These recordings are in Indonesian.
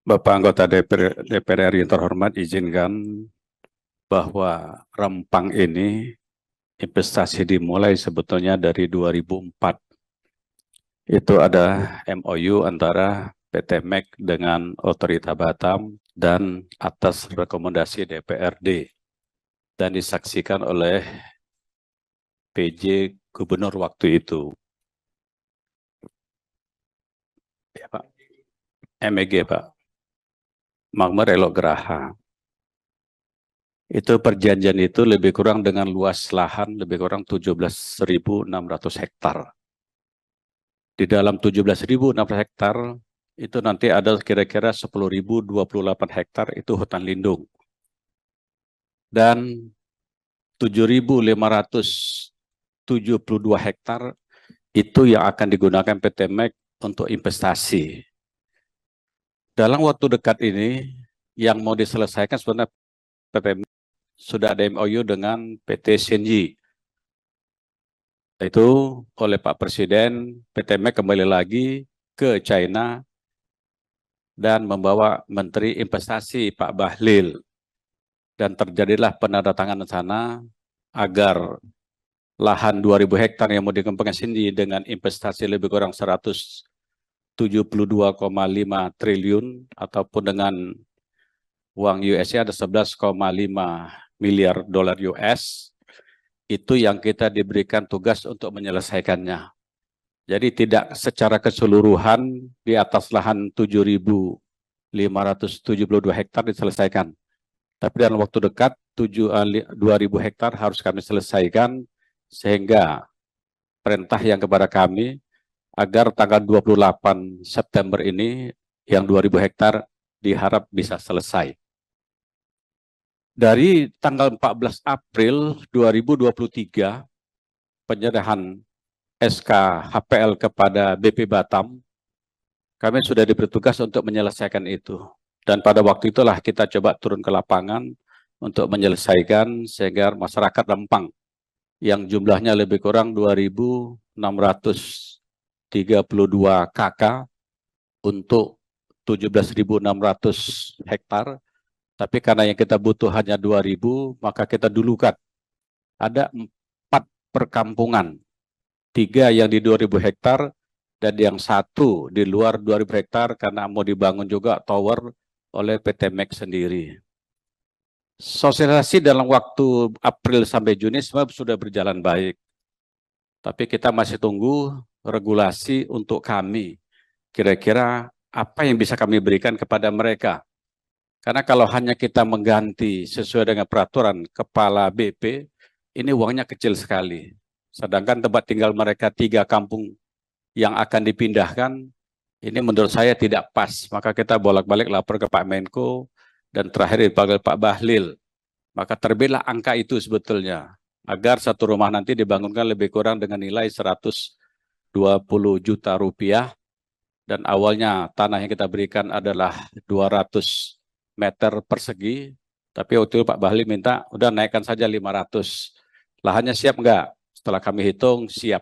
Bapak anggota DPR RI yang terhormat, izinkan bahwa Rempang ini investasi dimulai sebetulnya dari 2004. Itu ada MOU antara PT MEK dengan Otorita Batam dan atas rekomendasi DPRD dan disaksikan oleh PJ Gubernur waktu itu. Ya, Pak. MEG, Pak. Makmur Elok Geraha. Itu perjanjian itu lebih kurang dengan luas lahan lebih kurang 17.600 hektar. Di dalam 17.600 hektar itu nanti ada kira-kira 10.028 hektar itu hutan lindung. Dan 7.572 hektar itu yang akan digunakan PT MEK untuk investasi. Dalam waktu dekat ini yang mau diselesaikan sebenarnya PT MEK sudah ada MOU dengan PT Shenji. Itu oleh Pak Presiden, PT MEK kembali lagi ke China dan membawa Menteri Investasi Pak Bahlil. Dan terjadilah penandatanganan sana agar lahan 2.000 hektar yang mau dikembangkan sini dengan investasi lebih kurang 172,5 triliun ataupun dengan uang US-nya ada 11,5 miliar dolar US, itu yang kita diberikan tugas untuk menyelesaikannya. Jadi tidak secara keseluruhan di atas lahan 7.572 hektar diselesaikan. Tapi dalam waktu dekat 2.000 hektar harus kami selesaikan sehingga perintah yang kepada kami agar tanggal 28 September ini yang 2.000 hektar diharap bisa selesai. Dari tanggal 14 April 2023 penyerahan SK HPL kepada BP Batam, kami sudah diberi tugas untuk menyelesaikan itu. Dan pada waktu itulah kita coba turun ke lapangan untuk menyelesaikan sehingga masyarakat Rempang yang jumlahnya lebih kurang 2.632 KK untuk 17.600 hektar. Tapi karena yang kita butuh hanya 2.000, maka kita dulukan. Ada 4 perkampungan, 3 yang di 2.000 hektar, dan yang 1 di luar 2.000 hektar karena mau dibangun juga tower oleh PT MEK sendiri. Sosialisasi dalam waktu April sampai Juni semua sudah berjalan baik. Tapi kita masih tunggu regulasi untuk kami. Kira-kira apa yang bisa kami berikan kepada mereka. Karena kalau hanya kita mengganti sesuai dengan peraturan kepala BP, ini uangnya kecil sekali. Sedangkan tempat tinggal mereka 3 kampung yang akan dipindahkan, ini menurut saya tidak pas. Maka kita bolak-balik lapor ke Pak Menko, dan terakhir dipanggil Pak Bahlil. Maka terbitlah angka itu sebetulnya. Agar satu rumah nanti dibangunkan lebih kurang dengan nilai 120 juta rupiah. Dan awalnya tanah yang kita berikan adalah 200 meter persegi, tapi waktu itu Pak Bahlil minta udah naikkan saja 500. Lahannya siap enggak? Setelah kami hitung siap.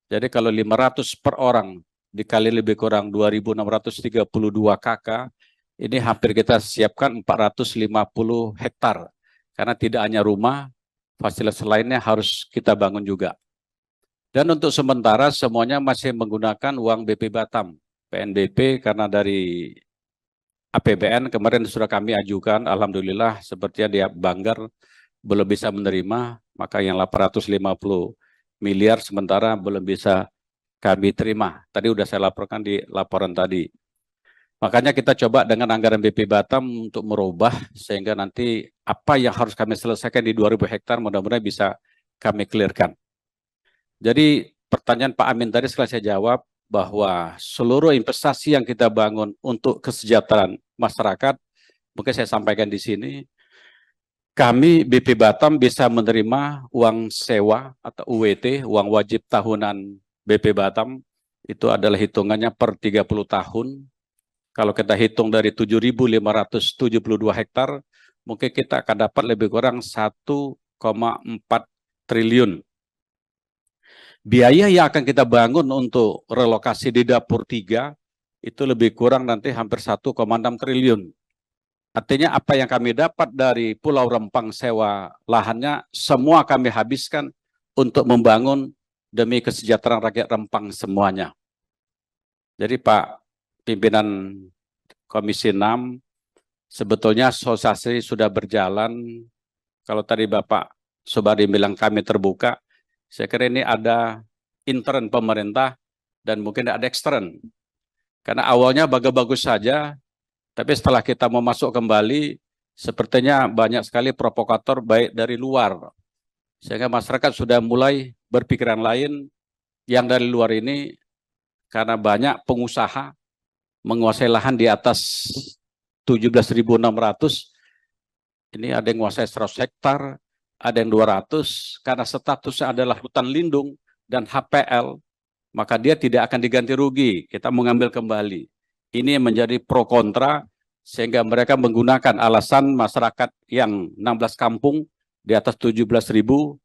Jadi kalau 500 per orang dikali lebih kurang 2.632 KK, ini hampir kita siapkan 450 hektar. Karena tidak hanya rumah, fasilitas lainnya harus kita bangun juga. Dan untuk sementara semuanya masih menggunakan uang BP Batam, PNBP, karena dari APBN kemarin sudah kami ajukan, alhamdulillah sepertinya dia Banggar belum bisa menerima, maka yang 850 miliar sementara belum bisa kami terima. Tadi sudah saya laporkan di laporan tadi. Makanya kita coba dengan anggaran BP Batam untuk merubah sehingga nanti apa yang harus kami selesaikan di 2.000 hektar mudah-mudahan bisa kami clearkan. Jadi pertanyaan Pak Amin tadi setelah saya jawab, bahwa seluruh investasi yang kita bangun untuk kesejahteraan masyarakat, mungkin saya sampaikan di sini, kami BP Batam bisa menerima uang sewa atau UWT, uang wajib tahunan BP Batam, itu adalah hitungannya per 30 tahun. Kalau kita hitung dari 7.572 hektar, mungkin kita akan dapat lebih kurang 1,4 triliun. Biaya yang akan kita bangun untuk relokasi di dapur 3 itu lebih kurang nanti hampir 1,6 triliun. Artinya apa yang kami dapat dari Pulau Rempang sewa lahannya, semua kami habiskan untuk membangun demi kesejahteraan rakyat Rempang semuanya. Jadi Pak Pimpinan Komisi 6, sebetulnya sosialisasi sudah berjalan. Kalau tadi Bapak Sobari bilang kami terbuka, saya kira ini ada intern pemerintah dan mungkin ada ekstern. Karena awalnya bagus-bagus saja, tapi setelah kita mau masuk kembali, sepertinya banyak sekali provokator baik dari luar. Sehingga masyarakat sudah mulai berpikiran lain yang dari luar ini, karena banyak pengusaha menguasai lahan di atas 17.600, ini ada yang menguasai 100 hektar, ada yang 200, karena statusnya adalah hutan lindung dan HPL, maka dia tidak akan diganti rugi, kita mengambil kembali. Ini yang menjadi pro kontra, sehingga mereka menggunakan alasan masyarakat yang 16 kampung di atas 17.000,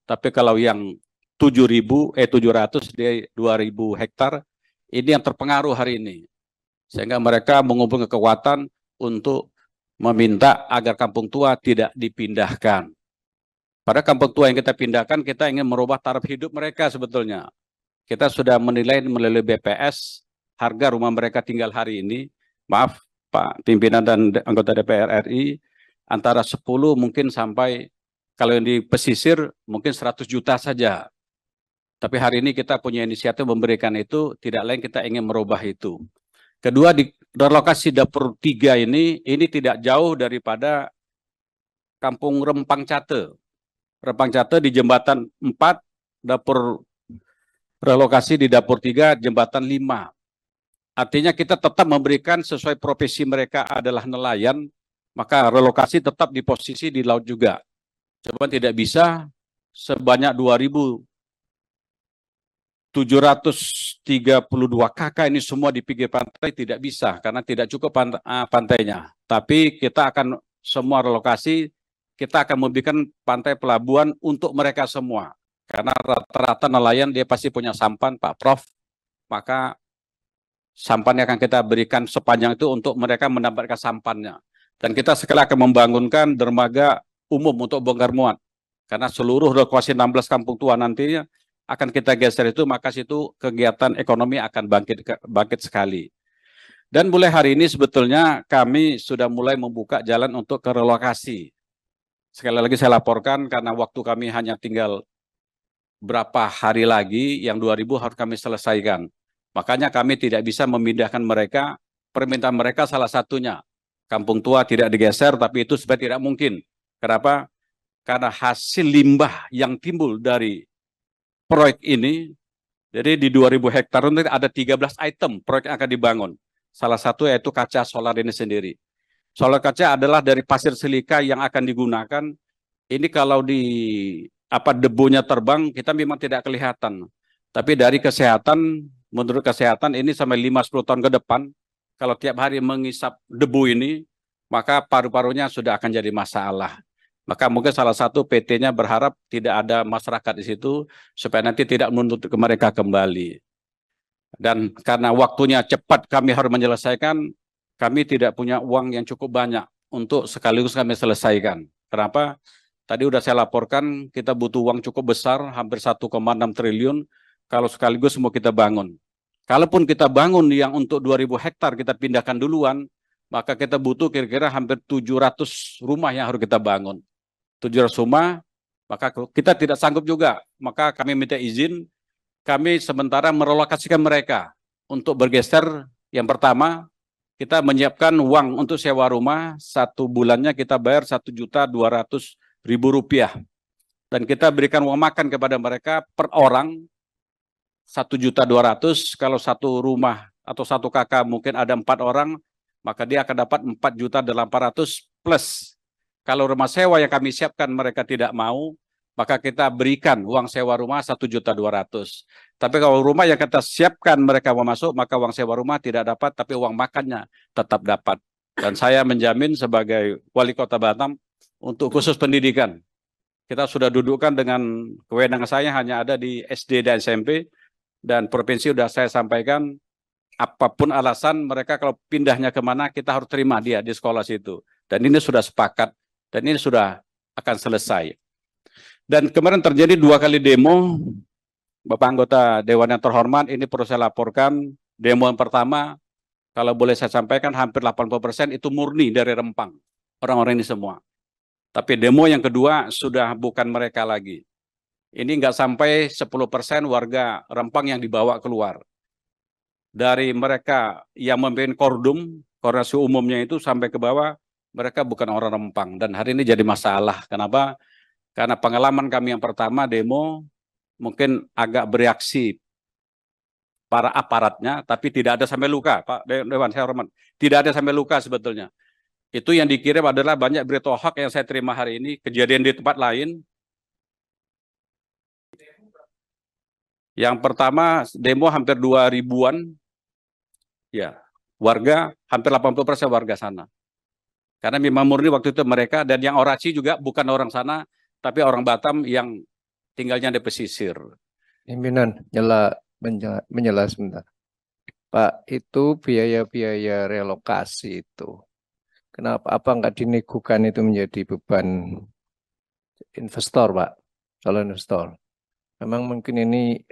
tapi kalau yang 700 di 2.000 hektar, ini yang terpengaruh hari ini. Sehingga mereka mengumpulkan kekuatan untuk meminta agar kampung tua tidak dipindahkan. Pada kampung tua yang kita pindahkan, kita ingin merubah taraf hidup mereka sebetulnya. Kita sudah menilai melalui BPS, harga rumah mereka tinggal hari ini, maaf Pak Pimpinan dan anggota DPR RI, antara 10 mungkin sampai, kalau yang di pesisir mungkin 100 juta saja. Tapi hari ini kita punya inisiatif memberikan itu, tidak lain kita ingin merubah itu. Kedua, di relokasi dapur 3 ini tidak jauh daripada Kampung Rempang Cate. Rempang Cate di jembatan 4, dapur relokasi di dapur 3, jembatan 5. Artinya kita tetap memberikan sesuai profesi mereka adalah nelayan, maka relokasi tetap di posisi di laut juga. Coba tidak bisa sebanyak 2.732 kakak ini semua di pinggir pantai, tidak bisa karena tidak cukup pantainya. Tapi kita akan semua relokasi, kita akan memberikan pantai pelabuhan untuk mereka semua. Karena rata-rata nelayan dia pasti punya sampan, Pak Prof. Maka sampan yang akan kita berikan sepanjang itu untuk mereka mendapatkan sampannya. Dan kita sekali akan membangunkan dermaga umum untuk bongkar muat. Karena seluruh relokasi 16 kampung tua nantinya akan kita geser itu, maka situ kegiatan ekonomi akan bangkit sekali. Dan mulai hari ini sebetulnya kami sudah mulai membuka jalan untuk ke relokasi. Sekali lagi saya laporkan karena waktu kami hanya tinggal berapa hari lagi, yang 2.000 harus kami selesaikan. Makanya kami tidak bisa memindahkan mereka, permintaan mereka salah satunya. Kampung tua tidak digeser, tapi itu sebenarnya tidak mungkin. Kenapa? Karena hasil limbah yang timbul dari proyek ini, jadi di 2.000 hektar itu ada 13 item proyek yang akan dibangun. Salah satu yaitu kaca solar ini sendiri. Solar kaca adalah dari pasir silika yang akan digunakan. Ini kalau debunya terbang, kita memang tidak kelihatan. Tapi dari kesehatan, menurut kesehatan ini sampai 5-10 tahun ke depan, kalau tiap hari mengisap debu ini, maka paru-parunya sudah akan jadi masalah. Maka mungkin salah satu PT-nya berharap tidak ada masyarakat di situ, supaya nanti tidak menuntut ke mereka kembali. Dan karena waktunya cepat kami harus menyelesaikan, kami tidak punya uang yang cukup banyak untuk sekaligus kami selesaikan. Kenapa? Tadi sudah saya laporkan, kita butuh uang cukup besar, hampir 1,6 triliun, kalau sekaligus mau kita bangun. Kalaupun kita bangun yang untuk 2.000 hektar kita pindahkan duluan, maka kita butuh kira-kira hampir 700 rumah yang harus kita bangun. 700 rumah, maka kita tidak sanggup juga. Maka kami minta izin, kami sementara merelokasikan mereka untuk bergeser. Yang pertama, kita menyiapkan uang untuk sewa rumah, 1 bulannya kita bayar Rp1.200.000. Dan kita berikan uang makan kepada mereka per orang, 1.200.000. Kalau satu rumah atau satu kakak mungkin ada 4 orang, maka dia akan dapat 4.800.000 plus. Kalau rumah sewa yang kami siapkan mereka tidak mau, maka kita berikan uang sewa rumah 1.200.000. Tapi kalau rumah yang kita siapkan mereka mau masuk, maka uang sewa rumah tidak dapat, tapi uang makannya tetap dapat. Dan saya menjamin sebagai Wali Kota Batam, untuk khusus pendidikan, kita sudah dudukkan dengan kewenangan saya hanya ada di SD dan SMP, dan provinsi sudah saya sampaikan apapun alasan mereka kalau pindahnya kemana, kita harus terima dia di sekolah situ. Dan ini sudah sepakat, dan ini sudah akan selesai. Dan kemarin terjadi 2 kali demo, Bapak anggota Dewan yang terhormat, ini perlu saya laporkan. Demo yang pertama, kalau boleh saya sampaikan, hampir 80% itu murni dari Rempang. Orang-orang ini semua. Tapi demo yang kedua sudah bukan mereka lagi. Ini nggak sampai 10% warga Rempang yang dibawa keluar. Dari mereka yang memimpin Kordum, koordinasi umumnya itu sampai ke bawah, mereka bukan orang Rempang. Dan hari ini jadi masalah. Kenapa? Karena pengalaman kami yang pertama demo, mungkin agak bereaksi para aparatnya, tapi tidak ada sampai luka, Pak Dewan, saya hormat. Tidak ada sampai luka sebetulnya. Itu yang dikirim adalah banyak berita hoax yang saya terima hari ini, kejadian di tempat lain. Yang pertama, demo hampir 2 ribuan, ya, warga, hampir 80% warga sana. Karena memang murni waktu itu mereka, dan yang orasi juga bukan orang sana, tapi orang Batam yang tinggalnya di pesisir. Pimpinan, menyela sebentar. Pak, itu biaya-biaya relokasi itu. Kenapa apa nggak dinegukan itu menjadi beban investor, Pak? Kalau investor. Memang mungkin ini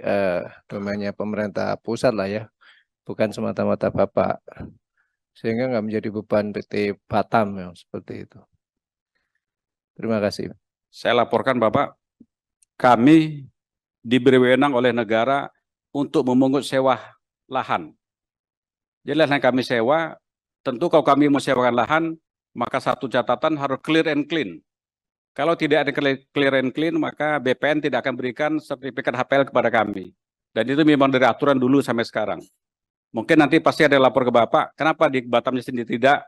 domainnya pemerintah pusat lah ya, bukan semata-mata Bapak. Sehingga nggak menjadi beban PT Batam yang seperti itu. Terima kasih. Saya laporkan Bapak, kami diberi wewenang oleh negara untuk memungut sewa lahan. Jadi lahan yang kami sewa, tentu kalau kami mau sewakan lahan, maka satu catatan harus clear and clean. Kalau tidak ada clear and clean, maka BPN tidak akan berikan sertifikat HPL kepada kami. Dan itu memang dari aturan dulu sampai sekarang. Mungkin nanti pasti ada yang lapor ke Bapak, kenapa di Batamnya sendiri tidak?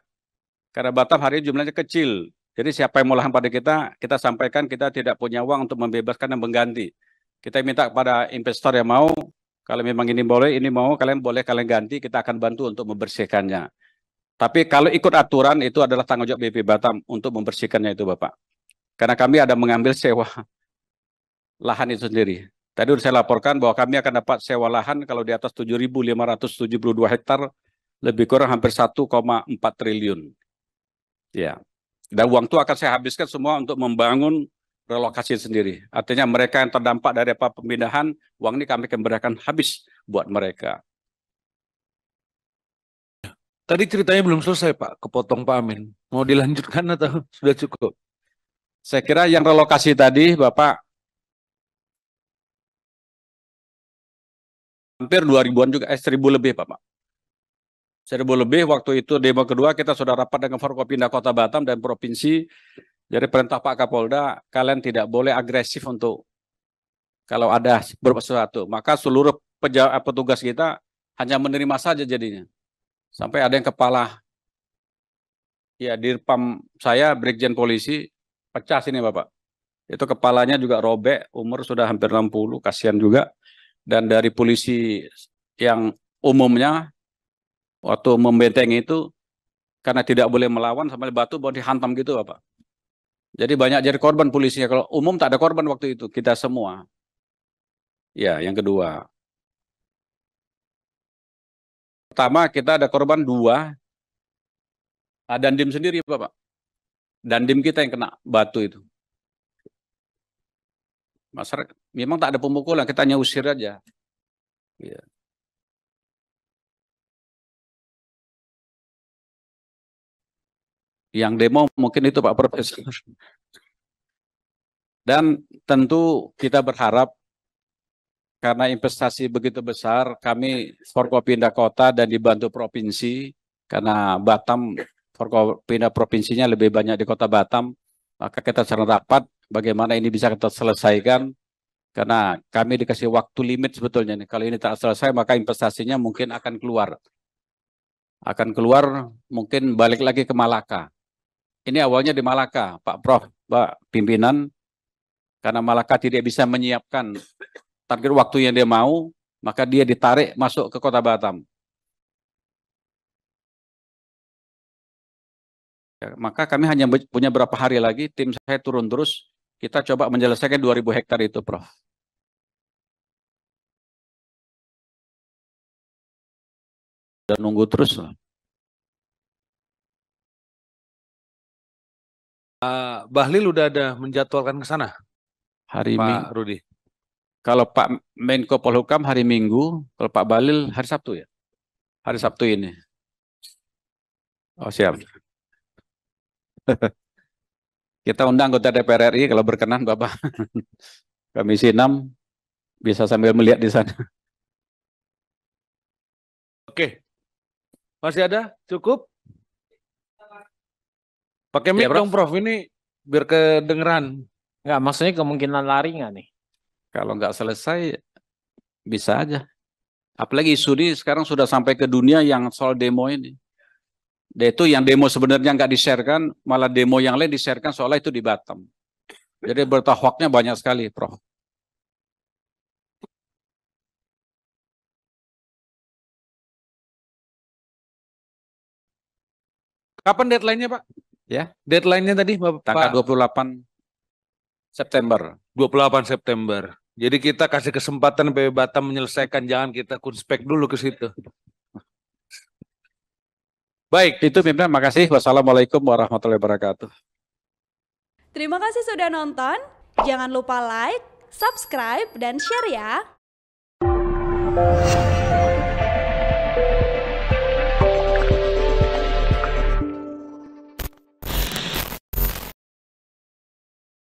Karena Batam hari ini jumlahnya kecil. Jadi siapa yang mau lahan pada kita sampaikan kita tidak punya uang untuk membebaskan dan mengganti. Kita minta kepada investor yang mau, kalau memang ini boleh, ini mau, kalian boleh kalian ganti, kita akan bantu untuk membersihkannya. Tapi kalau ikut aturan, itu adalah tanggung jawab BP Batam untuk membersihkannya itu Bapak. Karena kami ada mengambil sewa lahan itu sendiri. Tadi sudah saya laporkan bahwa kami akan dapat sewa lahan kalau di atas 7.572 hektar, lebih kurang hampir 1,4 triliun. Ya. Dan uang itu akan saya habiskan semua untuk membangun relokasi sendiri. Artinya mereka yang terdampak dari apa pemindahan, uang ini kami akan berikan habis buat mereka. Tadi ceritanya belum selesai Pak, kepotong Pak Amin. Mau dilanjutkan atau sudah cukup? Saya kira yang relokasi tadi, Bapak, hampir 2 ribuan juga, 1.000 lebih Bapak. 1.000 lebih, waktu itu demo kedua kita sudah rapat dengan Forkopimda Kota Batam dan Provinsi. Dari perintah Pak Kapolda, kalian tidak boleh agresif untuk kalau ada berbuat sesuatu. Maka seluruh petugas kita hanya menerima saja jadinya. Sampai ada yang kepala, ya Dirpam saya, Brigjen Polisi, pecah sini Bapak. Itu kepalanya juga robek, umur sudah hampir 60, kasihan juga. Dan dari polisi yang umumnya, waktu membentengi itu, karena tidak boleh melawan, sampai batu baru dihantam gitu Bapak. Jadi banyak jadi korban polisinya. Kalau umum tak ada korban waktu itu, kita semua. Ya, yang kedua. Pertama, kita ada korban 2, Dandim sendiri Bapak. Dandim kita yang kena batu itu. Masyarakat, memang tak ada pemukulan, kita hanya usir aja. Ya. Yang demo mungkin itu Pak Profesor. Dan tentu kita berharap karena investasi begitu besar, kami Forkopimda Kota dan dibantu provinsi, karena Batam, Forkopimda provinsinya lebih banyak di Kota Batam, maka kita secara rapat bagaimana ini bisa kita selesaikan, karena kami dikasih waktu limit sebetulnya nih. Kalau ini tak selesai, maka investasinya mungkin akan keluar. Akan keluar, mungkin balik lagi ke Malaka. Ini awalnya di Malaka, Pak Prof, Pak Pimpinan, karena Malaka tidak bisa menyiapkan target waktu yang dia mau, maka dia ditarik masuk ke Kota Batam. Ya, maka kami hanya punya berapa hari lagi, tim saya turun terus, kita coba menyelesaikan 2.000 hektar itu, Prof. Dan nunggu terus. Bahlil udah ada menjadwalkan ke sana, Hari Minggu. Pak Rudi. Kalau Pak Menko Polhukam hari Minggu, kalau Pak Bahlil hari Sabtu ya? Hari Sabtu ini. Oh siap. Kita undang anggota DPR RI kalau berkenan Bapak. Komisi 6 bisa sambil melihat di sana. Oke. Masih ada? Cukup? Pakai mic Ya, Prof. dong, Prof. Ini biar kedengeran. Enggak, maksudnya kemungkinan lari nggak nih? Kalau nggak selesai, bisa aja. Apalagi isu ini sekarang sudah sampai ke dunia yang soal demo ini. Itu yang demo sebenarnya nggak di-sharekan, malah demo yang lain di-sharekan soalnya itu di Batam. Jadi berita hoaxnya banyak sekali, Prof. Kapan deadline-nya, Pak? Ya, Deadline-nya tadi, Bapak? tanggal 28 September. 28 September. Jadi kita kasih kesempatan PB Batam menyelesaikan, jangan kita kunspek dulu ke situ. Baik. Itu pimpinan, makasih. Wassalamualaikum warahmatullahi wabarakatuh. Terima kasih sudah nonton. Jangan lupa like, subscribe, dan share ya.